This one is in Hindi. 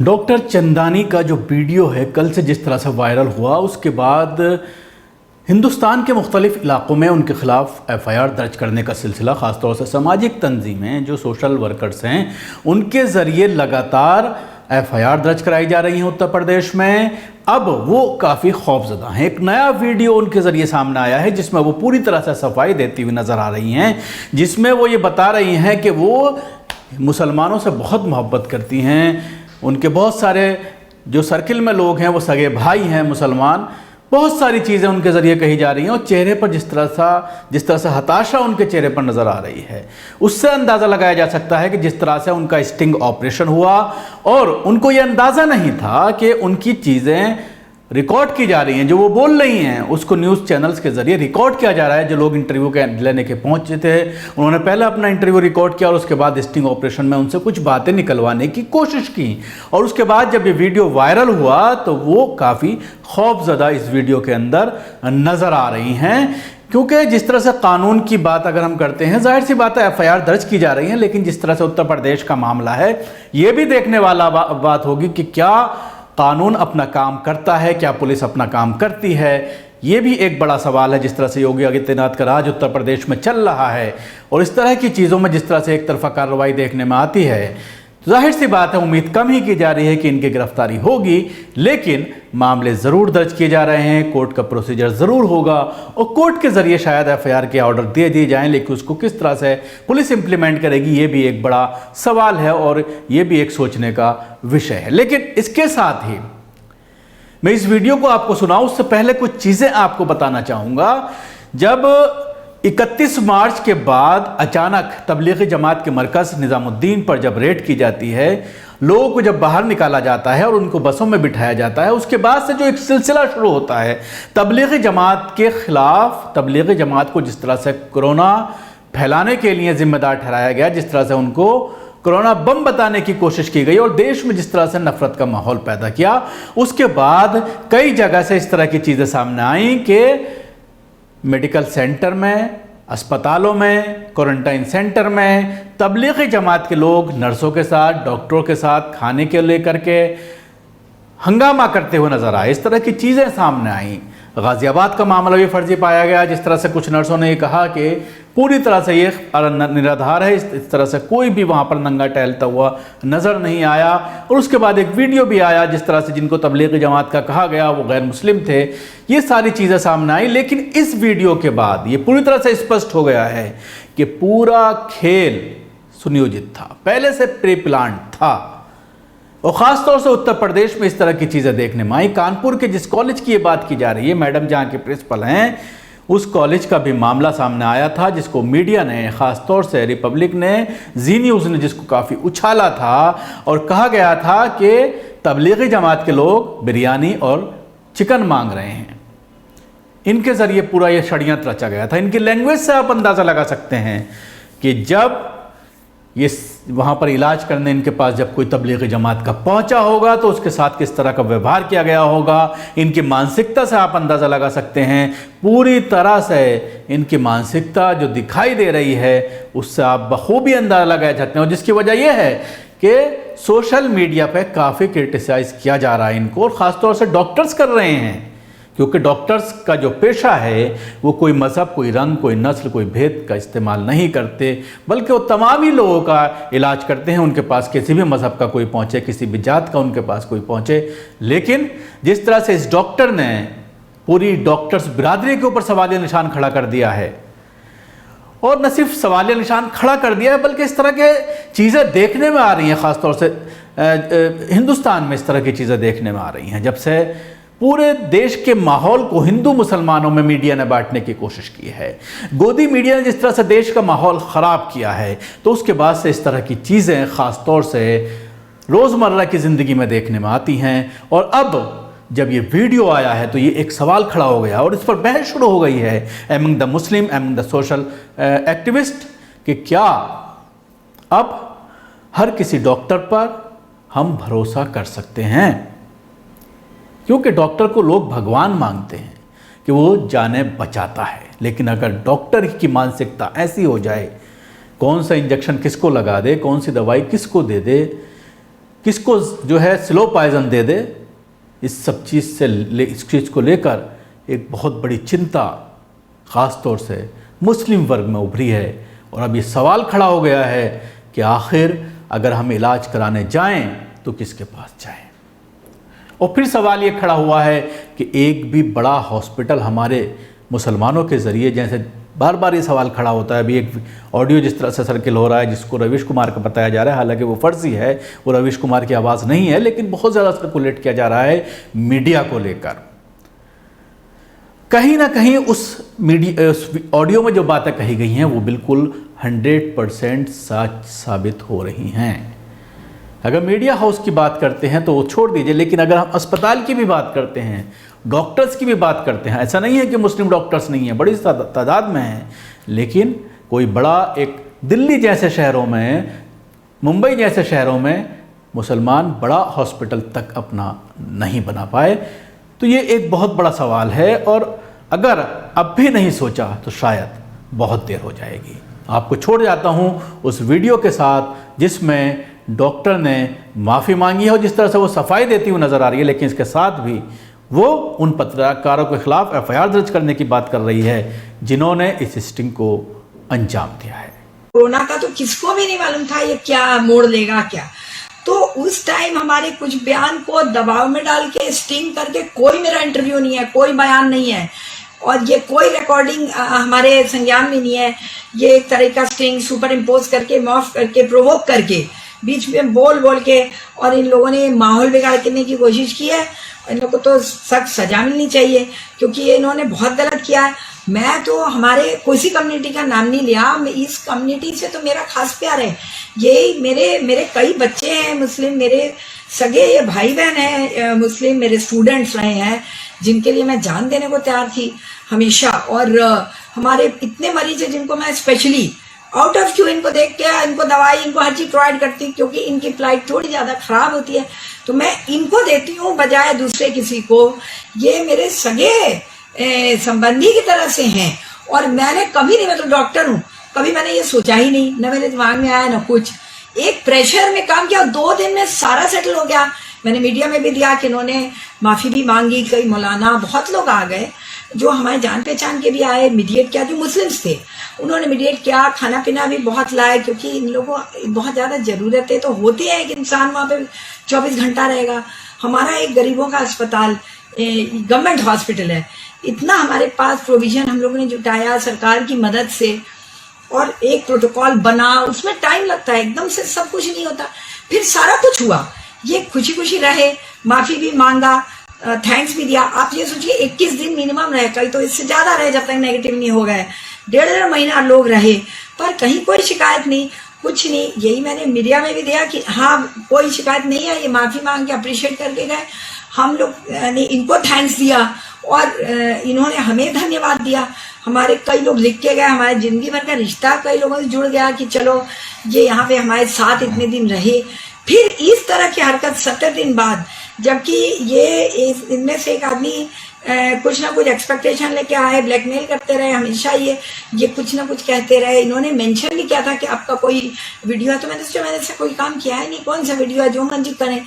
डॉक्टर चंदानी का जो वीडियो है कल से जिस तरह से वायरल हुआ, उसके बाद हिंदुस्तान के मुख्तलिफ़ इलाक़ों में उनके ख़िलाफ़ एफ़आईआर दर्ज करने का सिलसिला, ख़ासतौर से सामाजिक तंजीमें जो सोशल वर्कर्स हैं उनके ज़रिए लगातार एफ़आईआर दर्ज कराई जा रही हैं उत्तर प्रदेश में। अब वो काफ़ी खौफज़दा हैं। एक नया वीडियो उनके ज़रिए सामने आया है जिसमें वो पूरी तरह से सफाई देती हुई नज़र आ रही हैं, जिसमें वो ये बता रही हैं कि वो मुसलमानों से बहुत मोहब्बत करती हैं। उनके बहुत सारे जो सर्किल में लोग हैं वो सगे भाई हैं मुसलमान। बहुत सारी चीज़ें उनके ज़रिए कही जा रही हैं और चेहरे पर जिस तरह से हताशा उनके चेहरे पर नज़र आ रही है, उससे अंदाज़ा लगाया जा सकता है कि जिस तरह से उनका स्टिंग ऑपरेशन हुआ और उनको ये अंदाज़ा नहीं था कि उनकी चीज़ें रिकॉर्ड की जा रही हैं, जो वो बोल रही हैं उसको न्यूज़ चैनल्स के ज़रिए रिकॉर्ड किया जा रहा है। जो लोग इंटरव्यू के लेने के पहुंचे थे उन्होंने पहले अपना इंटरव्यू रिकॉर्ड किया और उसके बाद स्टिंग ऑपरेशन में उनसे कुछ बातें निकलवाने की कोशिश की, और उसके बाद जब ये वीडियो वायरल हुआ तो वो काफ़ी खौफज़दा इस वीडियो के अंदर नज़र आ रही हैं। क्योंकि जिस तरह से कानून की बात अगर हम करते हैं, जाहिर सी बात है एफ़आईआर दर्ज की जा रही है, लेकिन जिस तरह से उत्तर प्रदेश का मामला है ये भी देखने वाला बात होगी कि क्या कानून अपना काम करता है, क्या पुलिस अपना काम करती है। ये भी एक बड़ा सवाल है। जिस तरह से योगी आदित्यनाथ का राज उत्तर प्रदेश में चल रहा है और इस तरह की चीज़ों में जिस तरह से एक तरफा कार्रवाई देखने में आती है, जाहिर सी बात है उम्मीद कम ही की जा रही है कि इनकी गिरफ्तारी होगी, लेकिन मामले ज़रूर दर्ज किए जा रहे हैं, कोर्ट का प्रोसीजर ज़रूर होगा और कोर्ट के ज़रिए शायद एफ़आईआर के ऑर्डर दे दिए जाएं, लेकिन उसको किस तरह से पुलिस इंप्लीमेंट करेगी ये भी एक बड़ा सवाल है और ये भी एक सोचने का विषय है। लेकिन इसके साथ ही मैं इस वीडियो को आपको सुनाऊं उससे पहले कुछ चीज़ें आपको बताना चाहूँगा। जब 31 मार्च के बाद अचानक तबलीगी जमात के मरकज़ निज़ामुद्दीन पर जब रेड की जाती है, लोगों को जब बाहर निकाला जाता है और उनको बसों में बिठाया जाता है, उसके बाद से जो एक सिलसिला शुरू होता है तबलीगी जमात के ख़िलाफ़, तबलीगी जमात को जिस तरह से कोरोना फैलाने के लिए ज़िम्मेदार ठहराया गया, जिस तरह से उनको कोरोना बम बताने की कोशिश की गई और देश में जिस तरह से नफरत का माहौल पैदा किया, उसके बाद कई जगह से इस तरह की चीज़ें सामने आई कि मेडिकल सेंटर में, अस्पतालों में, क्वारंटाइन सेंटर में तबलीगी जमात के लोग नर्सों के साथ, डॉक्टरों के साथ खाने के लेकर के हंगामा करते हुए नजर आए। इस तरह की चीज़ें सामने आई। गाज़ियाबाद का मामला भी फर्जी पाया गया, जिस तरह से कुछ नर्सों ने कहा कि पूरी तरह से ये निराधार है, इस तरह से कोई भी वहाँ पर नंगा टहलता हुआ नज़र नहीं आया। और उसके बाद एक वीडियो भी आया जिस तरह से जिनको तबलीगी जमात का कहा गया वो गैर मुस्लिम थे। ये सारी चीज़ें सामने आई, लेकिन इस वीडियो के बाद ये पूरी तरह से स्पष्ट हो गया है कि पूरा खेल सुनियोजित था, पहले से प्री प्लान था। और ख़ासतौर से उत्तर प्रदेश में इस तरह की चीज़ें देखने में आई। कानपुर के जिस कॉलेज की ये बात की जा रही है, मैडम जहाँ के प्रिंसिपल हैं, उस कॉलेज का भी मामला सामने आया था, जिसको मीडिया ने, ख़ासतौर से रिपब्लिक ने, जी न्यूज़ ने जिसको काफ़ी उछाला था और कहा गया था कि तबलीगी जमात के लोग बिरयानी और चिकन मांग रहे हैं। इनके ज़रिए पूरा ये षड्यंत्र रचा गया था। इनकी लैंग्वेज से आप अंदाज़ा लगा सकते हैं कि जब ये वहाँ पर इलाज करने इनके पास जब कोई तबलीगी जमात का पहुँचा होगा तो उसके साथ किस तरह का व्यवहार किया गया होगा। इनकी मानसिकता से आप अंदाज़ा लगा सकते हैं। पूरी तरह से इनकी मानसिकता जो दिखाई दे रही है उससे आप बखूबी अंदाज़ा लगा सकते हैं, और जिसकी वजह यह है कि सोशल मीडिया पर काफ़ी क्रिटिसाइज़ किया जा रहा है इनको, और ख़ासतौर से डॉक्टर्स कर रहे हैं, क्योंकि डॉक्टर्स का जो पेशा है वो कोई मज़हब, कोई रंग, कोई नस्ल, कोई भेद का इस्तेमाल नहीं करते, बल्कि वो तमाम ही लोगों का इलाज करते हैं। उनके पास किसी भी मज़हब का कोई पहुँचे, किसी भी जात का उनके पास कोई पहुँचे। लेकिन जिस तरह से इस डॉक्टर ने पूरी डॉक्टर्स बिरादरी के ऊपर सवालिया निशान खड़ा कर दिया है, और न सिर्फ सवालिया निशान खड़ा कर दिया है बल्कि इस तरह के चीज़ें देखने में आ रही हैं, ख़ासतौर से हिंदुस्तान में इस तरह की चीज़ें देखने में आ रही हैं, जब से पूरे देश के माहौल को हिंदू मुसलमानों में मीडिया ने बांटने की कोशिश की है। गोदी मीडिया ने जिस तरह से देश का माहौल ख़राब किया है, तो उसके बाद से इस तरह की चीज़ें ख़ासतौर से रोज़मर्रा की ज़िंदगी में देखने में आती हैं। और अब जब ये वीडियो आया है तो ये एक सवाल खड़ा हो गया और इस पर बहस शुरू हो गई है among the Muslim, among the social activist, कि क्या अब हर किसी डॉक्टर पर हम भरोसा कर सकते हैं? क्योंकि डॉक्टर को लोग भगवान मानते हैं कि वो जानें बचाता है, लेकिन अगर डॉक्टर की मानसिकता ऐसी हो जाए, कौन सा इंजेक्शन किसको लगा दे, कौन सी दवाई किसको दे दे, किसको जो है स्लो पॉइजन दे दे, इस सब चीज़ से इस चीज़ को लेकर एक बहुत बड़ी चिंता ख़ास तौर से मुस्लिम वर्ग में उभरी है। और अब ये सवाल खड़ा हो गया है कि आखिर अगर हम इलाज कराने जाएं तो किसके पास जाएं। और फिर सवाल ये खड़ा हुआ है कि एक भी बड़ा हॉस्पिटल हमारे मुसलमानों के ज़रिए, जैसे बार बार ये सवाल खड़ा होता है, अभी एक ऑडियो जिस तरह से सर्किल हो रहा है जिसको रवीश कुमार का बताया जा रहा है, हालांकि वो फर्जी है, वो रवीश कुमार की आवाज़ नहीं है, लेकिन बहुत ज़्यादा सर्कुलेट किया जा रहा है मीडिया को लेकर। कहीं ना कहीं उस ऑडियो में जो बातें कही गई हैं वो बिल्कुल 100% सच साबित हो रही हैं। अगर मीडिया हाउस की बात करते हैं तो वो छोड़ दीजिए, लेकिन अगर हम अस्पताल की भी बात करते हैं, डॉक्टर्स की भी बात करते हैं, ऐसा नहीं है कि मुस्लिम डॉक्टर्स नहीं हैं, बड़ी तादाद में हैं, लेकिन कोई बड़ा एक दिल्ली जैसे शहरों में, मुंबई जैसे शहरों में मुसलमान बड़ा हॉस्पिटल तक अपना नहीं बना पाए। तो ये एक बहुत बड़ा सवाल है, और अगर अब भी नहीं सोचा तो शायद बहुत देर हो जाएगी। आपको छोड़ जाता हूँ उस वीडियो के साथ जिसमें डॉक्टर ने माफ़ी मांगी है और जिस तरह से वो सफाई देती हुई नज़र आ रही है, लेकिन इसके साथ भी वो उन पत्रकारों के खिलाफ FIR दर्ज करने की बात कर रही है जिन्होंने इस स्टिंग को अंजाम दिया है। कोरोना का तो किसको भी नहीं मालूम था ये क्या मोड़ लेगा क्या, तो उस टाइम हमारे कुछ बयान को दबाव में डाल के स्टिंग करके, कोई मेरा इंटरव्यू नहीं है, कोई बयान नहीं है, और ये कोई रिकॉर्डिंग हमारे संज्ञान में नहीं है। ये एक तरह का स्टिंग सुपर इम्पोज करके, मॉफ करके, प्रोवोक करके, बीच में बोल बोल के, और इन लोगों ने माहौल बिगाड़ने की कोशिश की है। इन लोगों को तो सख्त सजा मिलनी चाहिए क्योंकि ये इन्होंने बहुत गलत किया है। मैं तो हमारे किसी कम्युनिटी का नाम नहीं लिया, इस कम्युनिटी से तो मेरा खास प्यार है। ये मेरे कई बच्चे हैं मुस्लिम, मेरे सगे ये भाई बहन हैं मुस्लिम, मेरे स्टूडेंट्स रहे हैं जिनके लिए मैं जान देने को तैयार थी हमेशा। और हमारे इतने मरीज हैं जिनको मैं स्पेशली आउट ऑफ क्यू इनको देख के, इनको दवाई, इनको हर चीज प्रोवाइड करती हूँ क्योंकि इनकी फ्लाइट थोड़ी ज्यादा खराब होती है, तो मैं इनको देती हूँ बजाय दूसरे किसी को। ये मेरे सगे संबंधी की तरह से हैं, और मैंने कभी नहीं, मैं तो डॉक्टर हूँ, कभी मैंने ये सोचा ही नहीं, न मेरे दिमाग में आया न कुछ। एक प्रेशर में काम किया, 2 दिन में सारा सेटल हो गया। मैंने मीडिया में भी दिया कि इन्होंने माफी भी मांगी, कई मौलाना, बहुत लोग आ गए जो हमारे जान पहचान के भी आए, मीडिएट किया, जो मुस्लिम्स थे उन्होंने मीडिएट किया, खाना पीना भी बहुत लाए क्योंकि इन लोगों को बहुत ज्यादा जरूरत है, तो होती है कि इंसान वहां पे 24 घंटा रहेगा। हमारा एक गरीबों का अस्पताल गवर्नमेंट हॉस्पिटल है, इतना हमारे पास प्रोविजन हम लोगों ने जुटाया सरकार की मदद से, और एक प्रोटोकॉल बना, उसमें टाइम लगता है, एकदम से सब कुछ नहीं होता। फिर सारा कुछ हुआ, ये खुशी खुशी रहे, माफी भी मांगा, थैंक्स भी दिया। आप ये सोचिए 21 दिन मिनिमम रहे, कई तो इससे ज्यादा रहे जब तक नेगेटिव नहीं हो गए, 1.5 महीना लोग रहे, पर कहीं कोई शिकायत नहीं, कुछ नहीं। यही मैंने मीडिया में भी दिया कि हाँ कोई शिकायत नहीं है, ये माफी मांग के अप्रिशिएट करके गए, हम लोग ने इनको थैंक्स दिया और इन्होंने हमें धन्यवाद दिया। हमारे कई लोग लिख के गए, हमारे जिंदगी भर का रिश्ता कई लोगों से जुड़ गया कि चलो ये यहाँ पे हमारे साथ इतने दिन रहे। फिर इस तरह की हरकत 70 दिन बाद, जबकि ये इनमें से एक आदमी कुछ ना कुछ एक्सपेक्टेशन लेके आए, ब्लैकमेल करते रहे हमेशा, ये कुछ ना कुछ कहते रहे। इन्होंने मेंशन भी किया था कि आपका कोई वीडियो है, तो मैंने सोचा मैंने ऐसा कोई काम किया है नहीं, कौन सा वीडियो है, जो मर्जी करें।